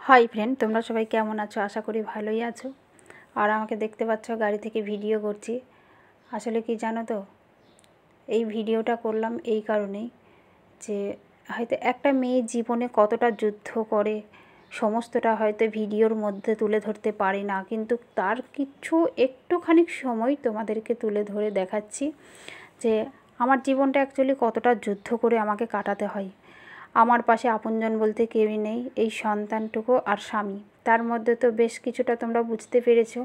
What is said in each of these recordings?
Hi friend, তোমরা সবাই কেমন আছো? আশা করি ভালোই আছো। আর আমাকে দেখতে পাচ্ছ গাড়ি থেকে ভিডিও করছি। আসলে কি জানো তো, এই ভিডিওটা করলাম এই কারণেই যে হয়তো একটা মেয়ে জীবনে কতটা যুদ্ধ করে সমস্তটা হয়তো ভিডিওর মধ্যে তুলে ধরতে পারি না, কিন্তু তার কিছু একটুখানি সময় তোমাদেরকে তুলে ধরে দেখাচ্ছি যে আমার জীবনটা অ্যাকচুয়ালি কতটা যুদ্ধ করে আমাকে কাটাতে হয়। আমার পাশে আপনজন বলতে কেউই নেই, এই সন্তানটুকু আর স্বামী। তার মধ্যে তো বেশ কিছুটা তোমরা বুঝতে পেরেছো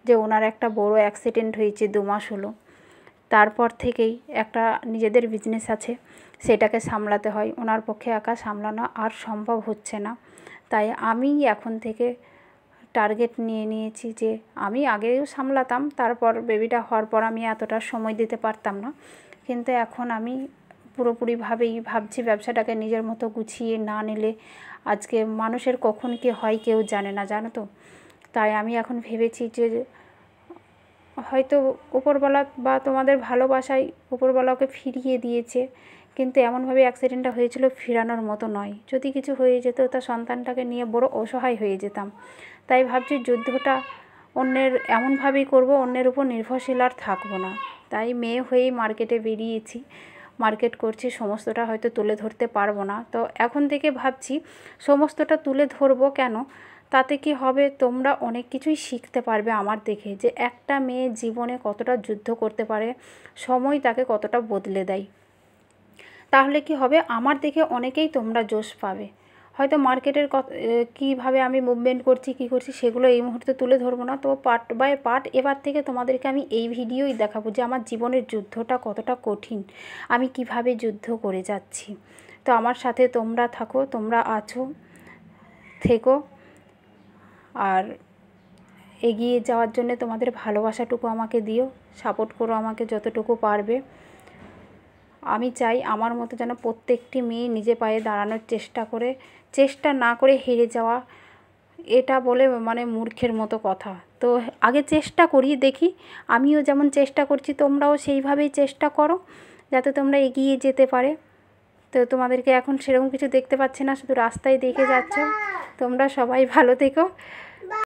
যে ওনার একটা বড় অ্যাক্সিডেন্ট হয়েছে, 2 মাস হলো। তারপর থেকেই একটা নিজেদের বিজনেস আছে, সেটাকে সামলাতে হয়। ওনার পক্ষে একা সামলানো আর সম্ভব হচ্ছে না। তাই আমি এখন থেকে টার্গেট নিয়ে নিয়েছি যে আমি আগেও সামলাতাম, তারপর বেবিটা হওয়ার পর আমি এতটা সময় দিতে পারতাম না, কিন্তু এখন আমি পুরোপুরিভাবেই ভাবছি ব্যবসাটাকে নিজের মতো গুছিয়ে না নিলে আজকে মানুষের কখন কী হয় কেউ জানে না, জানো তো। তাই আমি এখন ভেবেছি যে হয়তো উপরওয়ালা বা তোমাদের ভালোবাসায় উপরওয়ালা ওকে ফিরিয়ে দিয়েছে, কিন্তু এমনভাবে অ্যাক্সিডেন্টটা হয়েছিল ফেরানোর মতো নয়। যদি কিছু হয়ে যেত তা সন্তানটাকে নিয়ে বড় অসহায় হয়ে যেতাম। তাই ভাবছি যুদ্ধটা অন্যের এমনভাবেই করব, অন্যের উপর নির্ভরশীল আর থাকবো না। তাই মেয়ে হয়েই মার্কেটে বেরিয়েছি, মার্কেট করছি। সমস্তটা হয়তো তুলে ধরতে পারবো না, তো এখন থেকে ভাবছি সমস্তটা তুলে ধরবো কেন, তাতে কি হবে, তোমরা অনেক কিছুই শিখতে পারবে আমার দেখে, যে একটা মেয়ে জীবনে কতটা যুদ্ধ করতে পারে, সময় তাকে কতটা বদলে দেয়। তাহলে কি হবে, আমার দেখে অনেকেই তোমরা জোশ পাবে। হয়তো মার্কেটের কীভাবে আমি মুভমেন্ট করছি, কী করছি, সেগুলো এই মুহূর্তে তুলে ধরবো না। তো পার্ট বাই পার্ট এবার থেকে তোমাদেরকে আমি এই ভিডিওই দেখাবো যে আমার জীবনের যুদ্ধটা কতটা কঠিন, আমি কিভাবে যুদ্ধ করে যাচ্ছি। তো আমার সাথে তোমরা থাকো, তোমরা আছো, থেকো। আর এগিয়ে যাওয়ার জন্য তোমাদের ভালোবাসাটুকু আমাকে দিও, সাপোর্ট করো আমাকে যতটুকু পারবে। আমি চাই আমার মতো যেন প্রত্যেকটি মেয়ে নিজে পায়ে দাঁড়ানোর চেষ্টা না করে হেরে যাওয়া, এটা বলে মানে মূর্খের মতো কথা। তো আগে চেষ্টা করি, দেখি। আমিও যেমন চেষ্টা করছি তোমরাও সেইভাবেই চেষ্টা করো যাতে তোমরা এগিয়ে যেতে পারে। তো তোমাদেরকে এখন সেরকম কিছু দেখতে পাচ্ছি না, শুধু রাস্তায় দেখে যাচ্ছ। তোমরা সবাই ভালো থেকো।